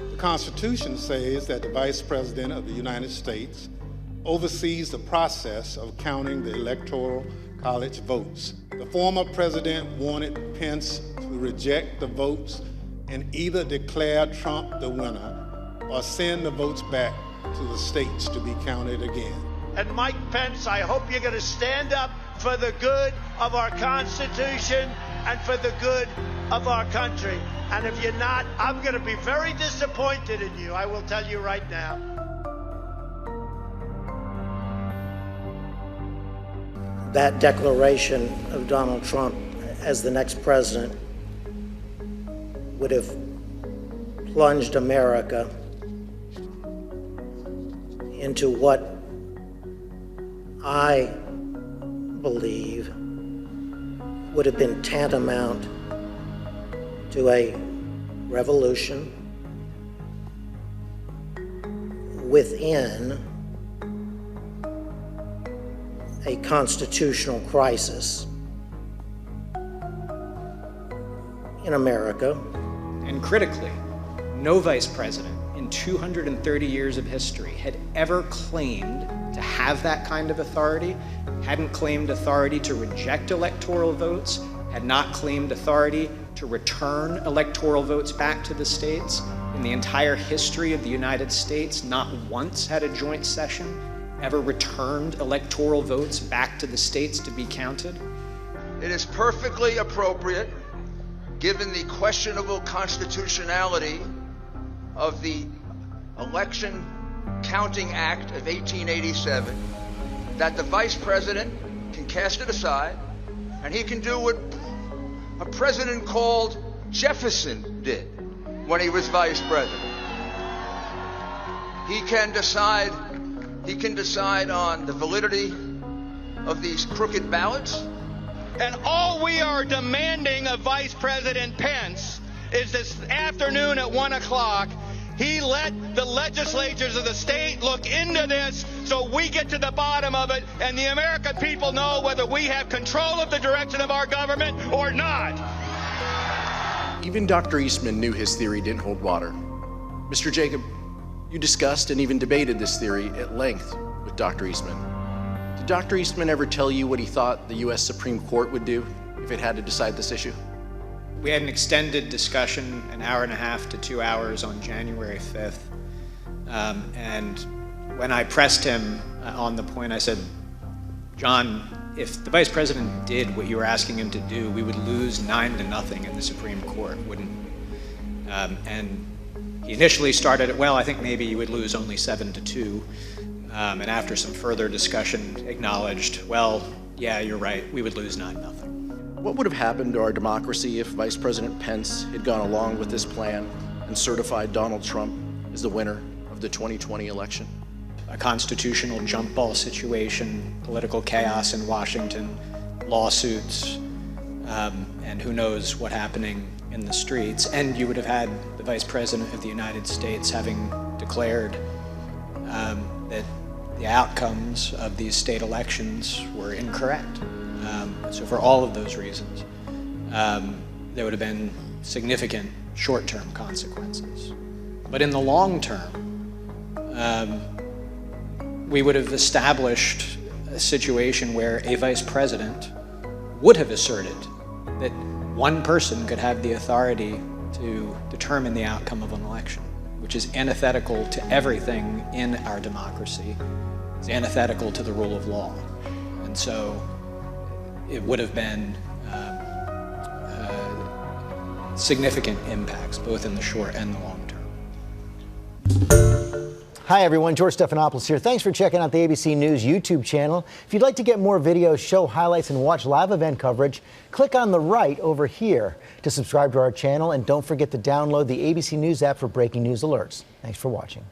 The Constitution says that the Vice President of the United States oversees the process of counting the Electoral College votes. The former president wanted Pence to reject the votes and either declare Trump the winner or send the votes back to the states to be counted again. And Mike Pence, I hope you're going to stand up for the good of our Constitution and for the good of our country. And if you're not, I'm going to be very disappointed in you. I will tell you right now. That declaration of Donald Trump as the next president would have plunged America into what I believe would have been tantamount to a revolution within a constitutional crisis in America. And critically, no vice president in 230 years of history had ever claimed to have that kind of authority, hadn't claimed authority to reject electoral votes, had not claimed authority to return electoral votes back to the states. In the entire history of the United States, not once had a joint session ever returned electoral votes back to the states to be counted. It is perfectly appropriate, given the questionable constitutionality of the Election Counting Act of 1887, that the Vice President can cast it aside, and he can do what a president called Jefferson did when he was Vice President. He can decide on the validity of these crooked ballots. And all we are demanding of Vice President Pence is this afternoon at 1 o'clock, he let the legislatures of the state look into this so we get to the bottom of it and the American people know whether we have control of the direction of our government or not. Even Dr. Eastman knew his theory didn't hold water. Mr. Jacob, you discussed and even debated this theory at length with Dr. Eastman. Did Dr. Eastman ever tell you what he thought the U.S. Supreme Court would do if it had to decide this issue? We had an extended discussion, an hour and a half to 2 hours on January 5th. And when I pressed him on the point, I said, John, if the Vice President did what you were asking him to do, we would lose 9-0 in the Supreme Court, wouldn't we? And he initially started it, well, I think maybe you would lose only 7-2. And after some further discussion, acknowledged, well, yeah, you're right, we would lose 9-0. What would have happened to our democracy if Vice President Pence had gone along with this plan and certified Donald Trump as the winner of the 2020 election? A constitutional jump ball situation, political chaos in Washington, lawsuits, and who knows what happening in the streets. And you would have had the Vice President of the United States having declared that the outcomes of these state elections were incorrect. So for all of those reasons, there would have been significant short-term consequences. But in the long term, we would have established a situation where a vice president would have asserted that one person could have the authority to determine the outcome of an election, which is antithetical to everything in our democracy. It's antithetical to the rule of law. And so it would have been significant impacts, both in the short and the long term. Hi everyone, George Stephanopoulos here. Thanks for checking out the ABC News YouTube channel. If you'd like to get more videos, show highlights, and watch live event coverage, click on the right over here to subscribe to our channel, and don't forget to download the ABC News app for breaking news alerts. Thanks for watching.